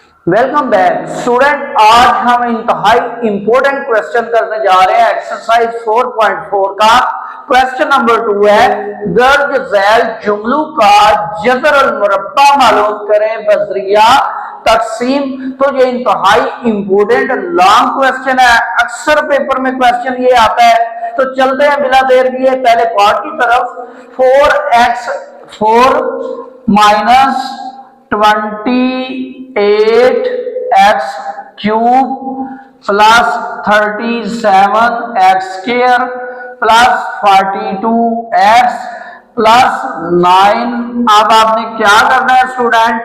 Welcome back student. आज हम इंतहाई इंपॉर्टेंट क्वेश्चन करने जा रहे हैं। एक्सरसाइज 4.4 का क्वेश्चन नंबर 2 है, दर्ज झैल जुमलों का जज़र अल मुरब्बा मालूम करें बजरिया तकसीम। तो ये इंतहाई इंपॉर्टेंट लॉन्ग क्वेश्चन है, अक्सर पेपर में क्वेश्चन ये आता है। तो चलते हैं बिना देर किए पहले पार्ट की तरफ। 4 minus 28x cube plus 37x square plus 42x plus 9। अब आपने क्या करना है स्टूडेंट,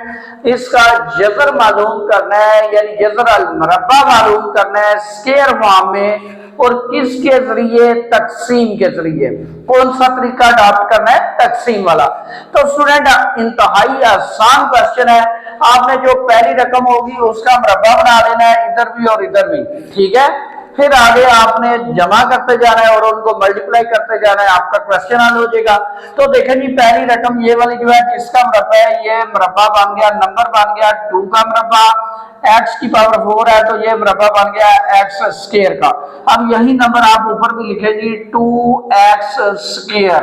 इसका जज़र मालूम करना है, यानी जज़र अल मुरब्बा मालूम करना है स्क्वायर फॉर्म में, और किसके जरिए? तकसीम के जरिए। कौन सा तरीका अडॉप्ट करना है? तकसीम वाला। तो स्टूडेंट इंतहाई आसान क्वेश्चन है। आपने जो पहली रकम होगी उसका मुरब्बा बना लेना है, इधर भी और इधर भी, ठीक है। फिर आगे आपने जमा करते जाना है और उनको मल्टीप्लाई करते जाना है, आपका क्वेश्चन हल हो जाएगा। तो देखें जी, पहली रकम ये वाली जो है किसका मुरब्बा है? ये मुरब्बा बन गया, नंबर बन गया 2 का मुरब्बा, x की पावर 4 है तो ये मुरब्बा बन गया x स्क्वायर का। अब यही नंबर आप ऊपर भी लिखेंगे 2x स्क्वायर।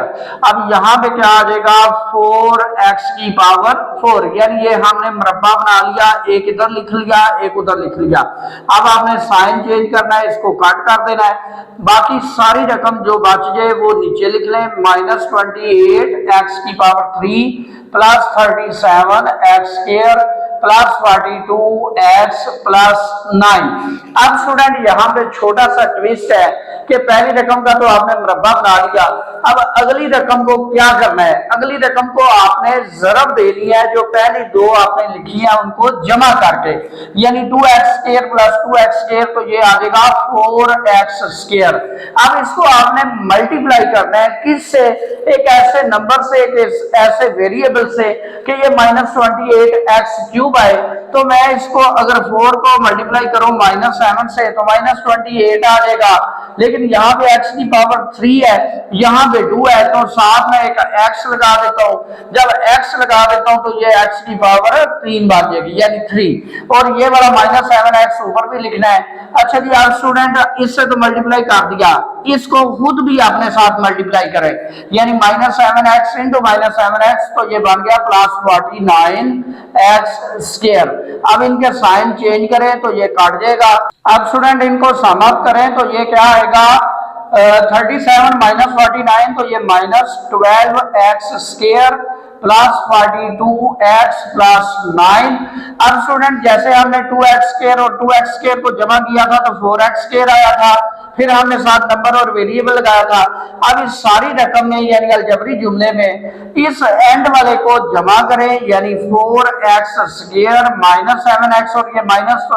अब यहाँ पे क्या आ जाएगा? 4x की पावर 4, यानी ये हमने मुरब्बा बना लिया, एक इधर लिख लिया एक उधर लिख लिया। अब आपने साइन चेंज करना है, इसको कट कर देना है, बाकी सारी रकम जो बच जाए वो नीचे लिख लें। माइनस 28x की power 3 plus 37x square plus 42x plus 9। अब स्टूडेंट यहाँ पे छोटा सा ट्विस्ट है कि पहली रकम का तो आपने मुरब्बा बना लिया, अब अगली रकम को क्या करना है? अगली रकम को आपने जरब दे लिया है, जो पहली दो आपने लिखी है उनको जमा करके, यानी 2x square plus 2x square, तो ये आ जाएगा 4x स्क्वायर। अब इसको आपने मल्टीप्लाई करना है किससे? एक ऐसे नंबर से, एक ऐसे वेरिएबल से कि ये माइनस 28x क्यूब आए। तो मैं इसको अगर 4 को मल्टीप्लाई करूं माइनस 7 से तो माइनस 28 आ जाएगा, लेकिन यहाँ पे x की पावर 3 है, यहाँ पे 2 है, तो साथ में एक x लगा देता हूँ। जब x लगा देता हूँ तो ये x की पावर 3 बन जाएगी, यानी 3, और ये वाला माइनस 7x ऊपर भी लिखना है। अच्छा जी, आप स्टूडेंट इससे तो मल्टीप्लाई कर दिया, इसको खुद भी अपने साथ मल्टीप्लाई करें, यानी minus 7x into minus 7x, तो ये बन गया प्लस 49x स्क्वायर। अब इनके साइन चेंज करें तो ये काट जाएगा। अब स्टूडेंट इनको सम अप करें तो ये क्या आएगा? 37 माइनस 49, तो ये minus 12x square plus 42x plus 9। अब स्टूडेंट जैसे हमने 2x स्क्वायर और 2x स्क्वायर को जमा किया था तो 4x स्क्वायर आया था, फिर हमने साथ नंबर और वेरिएबल लगाया था। अब इस सारी रकम में यानी अलजबरी जुमले में इस एंड वाले को जमा करें, यानी 4x स्क्वायर माइनस 7x और ये माइनस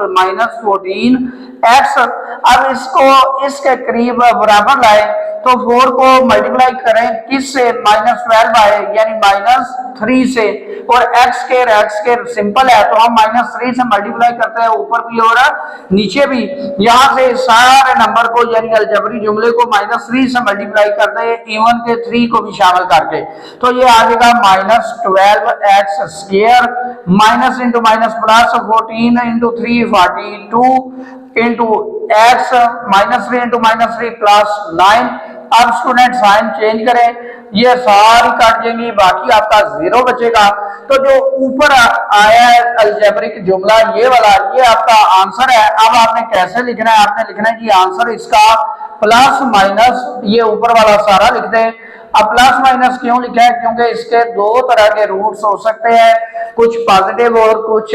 14x। अब इसको इसके करीब बराबर लाए तो 4 को मल्टीप्लाई करें किससे? माइनस 12 आए, यानी माइनस 3 से, और x स्क्वायर सिंपल है तो हम माइनस 3 से मल्टीप्लाई करते हैं ऊपर भी और नीचे भी। यहाँ से सारे नंबर को यानी अलजबरी जुमले को माइनस 3 से मल्टीप्लाई करते हैं, इवन के 3 को भी शामिल करके, तो ये आ जाएगा minus 12x square minus into minus plus 14 into 3 42 into x minus 3 into minus 3 plus 9। अब स्टूडेंट साइन चेंज करें, ये सारी काट जाएंगी, बाकी आपका 0 बचेगा। तो जो ऊपर आया है अलजेब्रिक जुमला ये वाला, ये आपका आंसर है। अब आपने कैसे लिखना है? आपने लिखना है कि आंसर इसका प्लस माइनस, ये ऊपर वाला सारा लिख दें। अब प्लस माइनस क्यों लिखा है? क्योंकि इसके दो तरह के रूट्स हो सकते हैं, कुछ पॉजिटिव और कुछ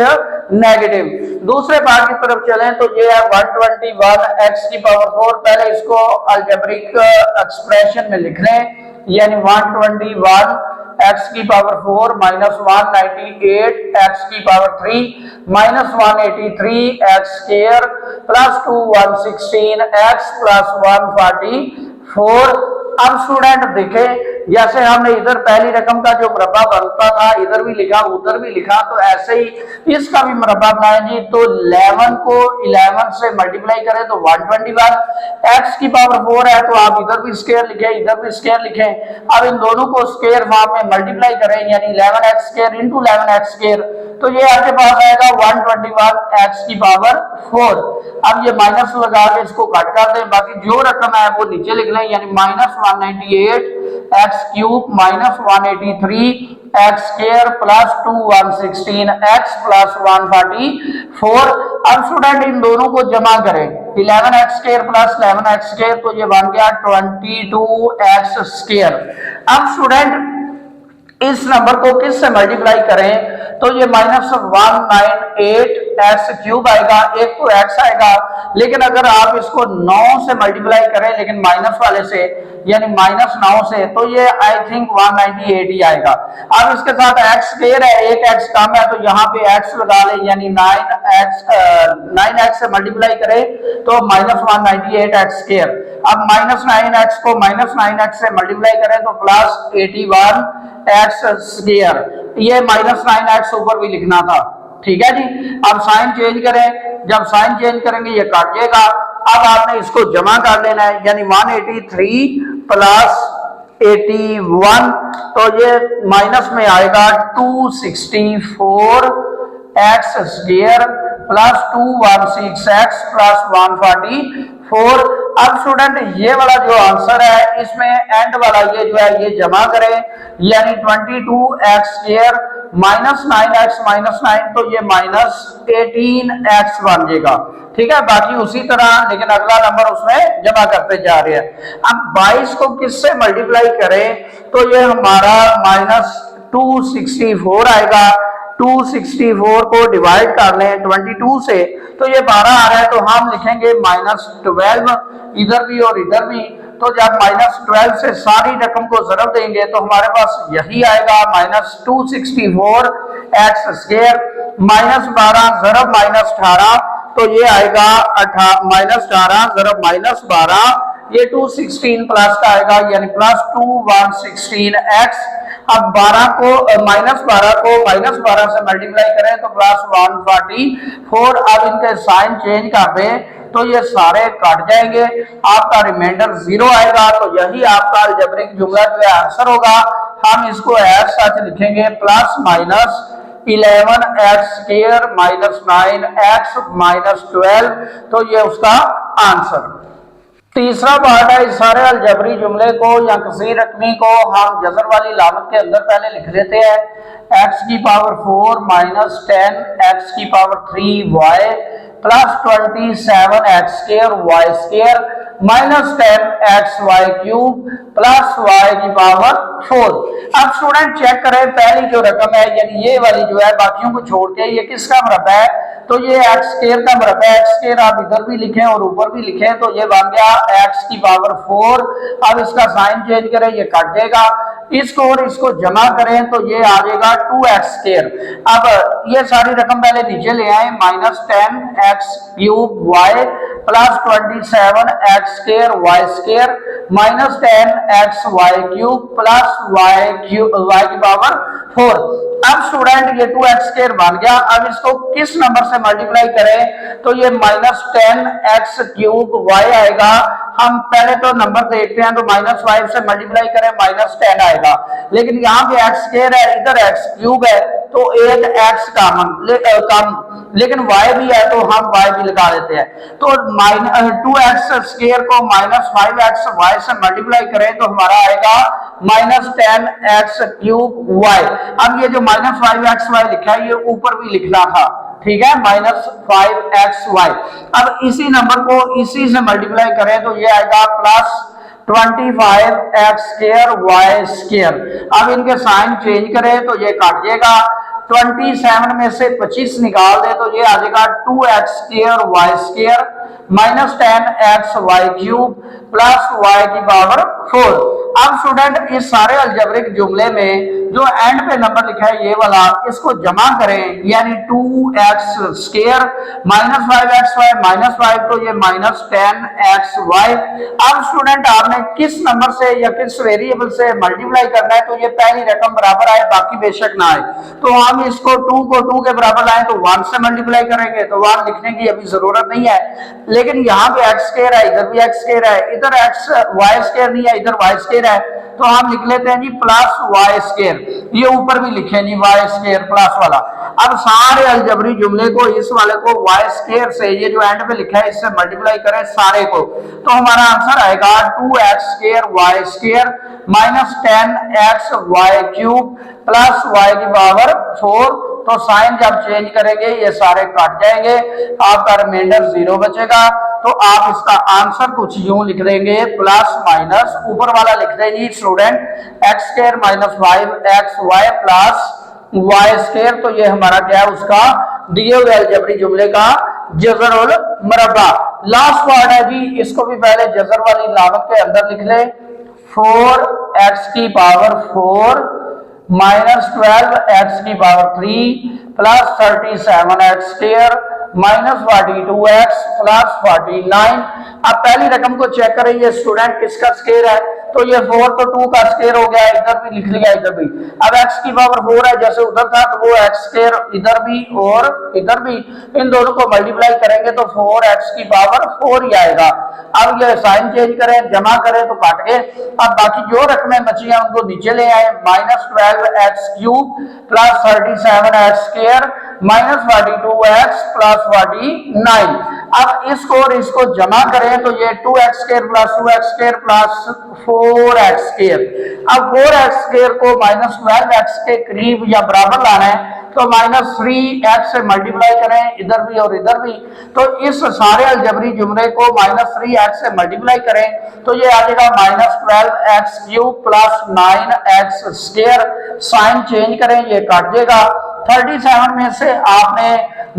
नेगेटिव। दूसरे पार्ट की तरफ चलें तो ये है 121x की पावर 4। पहले इसको अलजेब्रिक एक्सप्रेशन में लिख लें, यानी 121x की पावर 4 माइनस 198x की power 3 minus 183x square plus 2 116x plus 144 अब स्टूडेंट देखे जैसे हमने इधर पहली रकम का जो मुरब्बा बनता था इधर भी लिखा उधर भी लिखा, तो ऐसे ही इसका भी मुरब्बा बनाएं जी। तो 11 को 11 से मल्टीप्लाई करें तो 121, एक्स की पावर 4 है तो आप इधर भी स्क्वायर लिखें इधर भी स्क्वायर लिखें। अब इन दोनों को स्क्वायर फॉर्म में मल्टीप्लाई करें यानी 11x square into 11x square, तो ये आपके पास आएगा 121 एक्स की पावर 4। अब ये माइनस लगा के इसको कट कर दें, बाकी जो रकम है वो नीचे लिख लें यानी -198 x cube -183 x square plus 2 116 x plus 144। अब स्टूडेंट इन दोनों को जमा करें 11x square plus 11x square, तो ये बन गया 22x स्क्वायर। अब स्टूडेंट इस नंबर को किस से मल्टीप्लाई करें तो ये -198 एक्स क्यूब आएगा, एक तो एक्स आएगा, लेकिन अगर आप इसको 9 से मल्टीप्लाई करें लेकिन माइनस वाले से यानी -9 से, तो ये आई थिंक 198 ही आएगा। अब इसके साथ एक्स स्क्वायर है, एक एक्स कम है तो यहाँ पे एक्स लगा ले यानी 9x से मल्टीप्लाई करें तो -198 एक्स स्क्वायर। अब -9x को -9x से मल्टीप्लाई करें तो +81 एक्स स्क्वायर, ये -9x ऊपर भी लिखना था, ठीक है जी। अब साइन चेंज करें, जब साइन चेंज करेंगे ये काट जाएगा। अब आपने इसको जमा कर लेना है यानी 183 प्लस 81, तो ये माइनस में आएगा 264 x square plus 216 x plus 144। अब स्टूडेंट ये वाला जो आंसर है इसमें एंड वाला ये जो है ये जमा करें यानी 22x स्क्वायर -9x -9, तो ये -18x बन जाएगा, ठीक है। बाकी उसी तरह लेकिन अगला नंबर उसमें जमा करते जा रहे हैं। अब 22 को किससे मल्टीप्लाई करें तो ये हमारा -264 आएगा। 264 को डिवाइड कर लें 22 से तो ये 12 आ रहा है, तो हम लिखेंगे -12 इधर भी और इधर भी। तो जब -12 से सारी रकम को ज़रब देंगे तो हमारे पास यही आएगा -264 एक्स स्क्वायर -12 ज़रब -18, तो ये आएगा -18 ज़रब -12, ये 216 प्लस का आएगा यानी प्लस 2116 एक्स। अब 12 को -12 से मल्टीप्लाई करें तो प्लस 144। अब इनके साइन चेंज कर दें तो ये सारे कट जाएंगे, आपका रिमाइंडर 0 आएगा। तो यही आपका अलजेब्रिक जुमला जो है आंसर होगा। हम इसको एज सच लिखेंगे +11x स्क्वायर -9x -12, तो ये उसका आंसर। तीसरा पार्ट है, इस सारे अलजबरी जुमले को या किसी रकमी को हम जजर वाली लामत के अंदर पहले लिख लेते हैं। x की पावर 4 -10 x की पावर 3y plus 27 x square y square -10 x y cube plus y की पावर 4। अब स्टूडेंट चेक करें पहली जो रकम है यानी ये वाली जो है बाकियों को छोड़ के ये किसका मुरब्बा है तो ये एक्स स्क्वायर का मुरब्बा है। एक्स स्क्वायर आप इधर भी लिखें और ऊपर भी लिखें तो ये बन गया एक्स की पावर 4। अब इसका साइन चेंज करें ये कट जाएगा, इसको और इसको जमा करें तो ये आ जाएगा 2x स्क्वायर। अब ये सारी रकम पहले नीचे ले आए -10 x cube y plus 27 x square y square -10 x y cube plus y की पावर 4। अब स्टूडेंट ये 2x स्क्वायर बन गया। अब इसको किस नंबर से मल्टीप्लाई करें तो ये -10 एक्स क्यूब वाई आएगा। हम पहले तो नंबर देखते हैं तो -5 से मल्टीप्लाई करें -10 आएगा, लेकिन यहाँ पे एक्स स्क्वायर है इधर एक्स क्यूब है तो एक एक्स कम लेकिन y भी है तो हम y भी लगा देते हैं। तो 2x स्क्वायर को -5x y से मल्टीप्लाई करें तो हमारा आएगा -10 एक्स क्यूब y। अब ये जो -5x y लिखा है ये ऊपर भी लिखना था, ठीक है, -5xy। अब इसी नंबर को इसी से मल्टीप्लाई करें तो ये आएगा +25x स्क्वायर वाई स्क्वायर। अब इनके साइन चेंज करें तो ये काट जाएगा। 27 में से 25 निकाल दे तो ये आ जाएगा 2x square y square minus 10x y cube plus y की पावर 4। अब स्टूडेंट इस सारे अलजेब्रिक जुमले में जो एंड पे नंबर लिखा है ये वाला, इसको जमा करें, यानी 2x square minus 5xy minus 5, तो ये माइनस 10xy। अब स्टूडेंट आपने किस नंबर से या किस वेरिएबल से मल्टीप्लाई करना है, तो ये पहली रकम बराबर आए बाकी बेशक ना आए, तो हम इसको 2 को 2 के बराबर लाएं तो 1 से मल्टीप्लाई करेंगे, तो 1 लिखने की अभी जरूरत नहीं है। लेकिन यहाँ पे x स्क्वायर है, इधर भी x स्क्वायर है, इधर y स्क्वायर नहीं है, इधर y स्क्वायर है, तो हम लिख लेते हैं जी प्लस y स्क्वायर। ये ऊपर भी लिखे जी y स्क्वायर प्लस वाला। अब सारे अलजबरी जुमले को, इस वाले को y स्क्वायर से, ये जो एंड पे लिखा है इससे मल्टीप्लाई करें सारे को, तो हमारा आंसर आएगा 2x square y square minus 10x y cube plus y की पावर 4। तो साइन जब चेंज करेंगे ये सारे कट जाएंगे, आपका रिमाइंडर 0 बचेगा। तो आप इसका आंसर कुछ यूं लिख देंगे, प्लस माइनस ऊपर वाला लिख देंगे student x square minus 5xy plus y square. तो ये हमारा क्या है, उसका दिए हुए अलजेब्रिक जुमले का जज़र उल मरबा। लास्ट पार्ट है जी, इसको भी पहले जज़र वाली लामत के अंदर लिख ले, 4x की पावर 4 माइनस 12x की power 3 plus 37x square minus 42x plus 49। अब पहली रकम को चेक करें, ये स्टूडेंट किसका स्क्वायर है, तो ये 4 तो 2 का स्क्वायर हो गया, इधर भी लिख लिया, इधर भी। अब x की पावर 4 है, जैसे उधर था तो वो x स्क्वायर इधर भी और इधर भी, इन दोनों को मल्टीप्लाई करेंगे तो 4x की पावर 4 ही आएगा। अब ये साइन चेंज करें, जमा करें तो काट गए। अब बाकी जो रकमें बची हैं उनको नीचे ले आए, minus 12x cube plus 37x square minus 42x plus 49। अब इसको और इसको जमा करें तो ये 2x square plus 2x square plus 4x square. अब 4x स्क्वायर को माइनस 12x के करीब या बराबर लाना है, तो माइनस 3x से मल्टीप्लाई करें, इधर भी और इधर भी। तो इस सारे अलजबरी जुमले को माइनस 3x से मल्टीप्लाई करें तो ये आ जाएगा minus 12x cube plus 9x square. Sign change करें, ये काट देगा। 37 में से आपने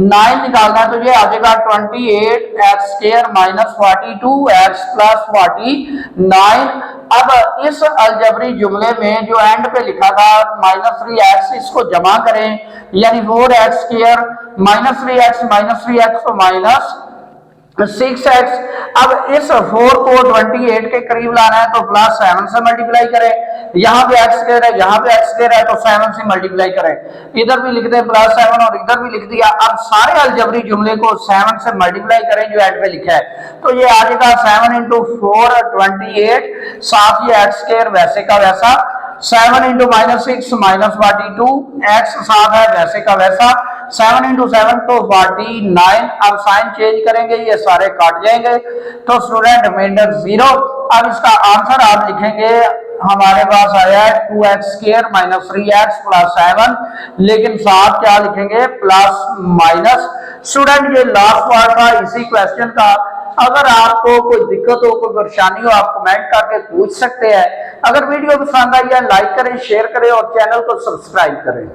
9 निकालना है, तो ये आ जाएगा 28x square minus 42x plus 49। अब इस अलजबरी जुमले में जो एंड पे लिखा था माइनस 3x, इसको जमा करें, यानी 4x स्क्वायर माइनस 3x तो माइनस 6x। अब इस 4 को 28 के करीब लाना है तो प्लस 7 से मल्टीप्लाई करें, यहाँ पे x स्क्वायर है, यहाँ पे x स्क्वायर है, तो 7 से मल्टीप्लाई करें, इधर भी लिख दें प्लस 7 और इधर भी लिख दिया। अब सारे अलजबरी जुमले को 7 से मल्टीप्लाई करें जो एंड पे लिखा है, तो ये आ जाएगा 7 इंटू 4 28, साथ ये x स्क्वायर वैसे का वैसा, 7 इंटू माइनस 6 माइनस 42, x साथ है वैसे का वैसा, 7 इंटू 7 तो 49। अब साइन चेंज करेंगे, ये सारे काट जाएंगे, तो स्टूडेंट रिमाइंडर 0। अब इसका आंसर आप लिखेंगे, हमारे पास आया है 2x square minus 3x plus 7, लेकिन साथ क्या लिखेंगे, प्लस माइनस। स्टूडेंट ये लास्ट पार्ट था इसी क्वेश्चन का। अगर आपको कोई दिक्कत हो, कोई परेशानी हो, आप कमेंट करके पूछ सकते हैं। अगर वीडियो पसंद आई है लाइक करें, शेयर करें और चैनल को सब्सक्राइब करें।